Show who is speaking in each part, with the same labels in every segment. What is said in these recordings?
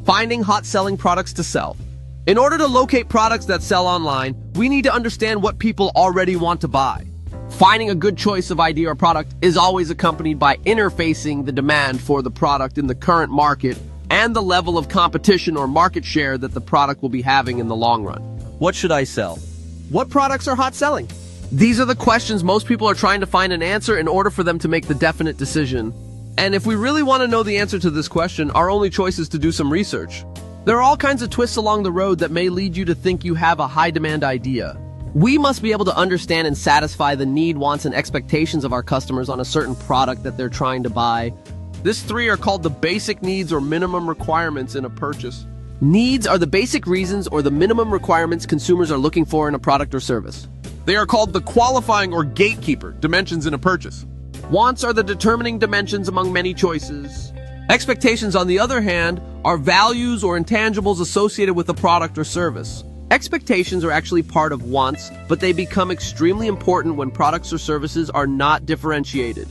Speaker 1: Finding hot-selling products to sell. In order to locate products that sell online, we need to understand what people already want to buy. Finding a good choice of idea or product is always accompanied by interfacing the demand for the product in the current market and the level of competition or market share that the product will be having in the long run.
Speaker 2: What should I sell?
Speaker 1: What products are hot selling? These are the questions most people are trying to find an answer in order for them to make the definite decision. And if we really want to know the answer to this question, our only choice is to do some research. There are all kinds of twists along the road that may lead you to think you have a high-demand idea. We must be able to understand and satisfy the need, wants, and expectations of our customers on a certain product that they're trying to buy. These three are called the basic needs or minimum requirements in a purchase. Needs are the basic reasons or the minimum requirements consumers are looking for in a product or service.
Speaker 3: They are called the qualifying or gatekeeper dimensions in a purchase.
Speaker 1: Wants are the determining dimensions among many choices. Expectations, on the other hand, are values or intangibles associated with a product or service. Expectations are actually part of wants, but they become extremely important when products or services are not differentiated.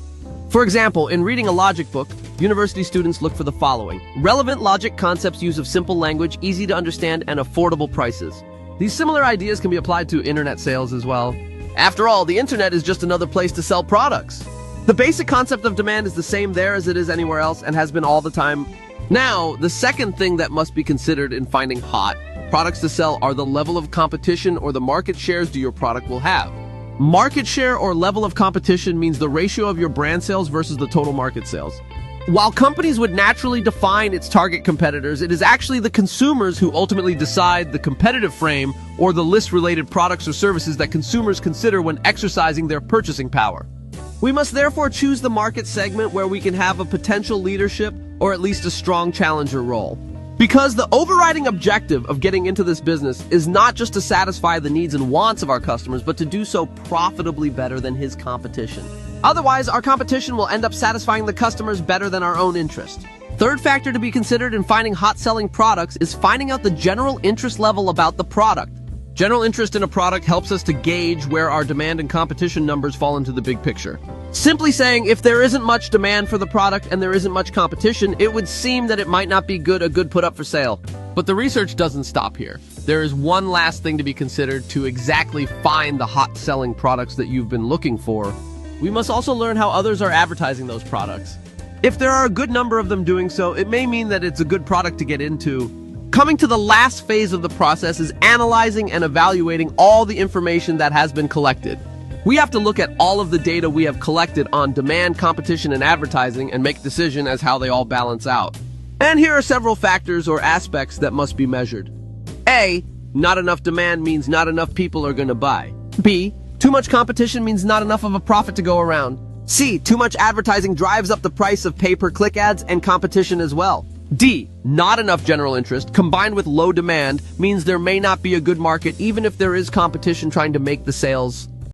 Speaker 1: For example, in reading a logic book, university students look for the following: relevant logic concepts, use of simple language, easy to understand, and affordable prices. These similar ideas can be applied to internet sales as well. After all, the internet is just another place to sell products. The basic concept of demand is the same there as it is anywhere else and has been all the time. Now, the second thing that must be considered in finding hot products to sell are the level of competition or the market shares your product will have. Market share or level of competition means the ratio of your brand sales versus the total market sales. While companies would naturally define its target competitors, it is actually the consumers who ultimately decide the competitive frame or the list-related products or services that consumers consider when exercising their purchasing power. We must therefore choose the market segment where we can have a potential leadership or at least a strong challenger role. Because the overriding objective of getting into this business is not just to satisfy the needs and wants of our customers, but to do so profitably better than his competition. Otherwise, our competition will end up satisfying the customers better than our own interest. Third factor to be considered in finding hot-selling products is finding out the general interest level about the product. General interest in a product helps us to gauge where our demand and competition numbers fall into the big picture. Simply saying, if there isn't much demand for the product and there isn't much competition, it would seem that it might not be a good put up for sale. But the research doesn't stop here. There is one last thing to be considered to exactly find the hot-selling products that you've been looking for. We must also learn how others are advertising those products. If there are a good number of them doing so, it may mean that it's a good product to get into. Coming to the last phase of the process is analyzing and evaluating all the information that has been collected. We have to look at all of the data we have collected on demand, competition, and advertising and make a decision as how they all balance out. And here are several factors or aspects that must be measured. A, not enough demand means not enough people are going to buy. B, too much competition means not enough of a profit to go around. C, too much advertising drives up the price of pay-per-click ads and competition as well. D, not enough general interest combined with low demand means there may not be a good market even if there is competition trying to make the sales.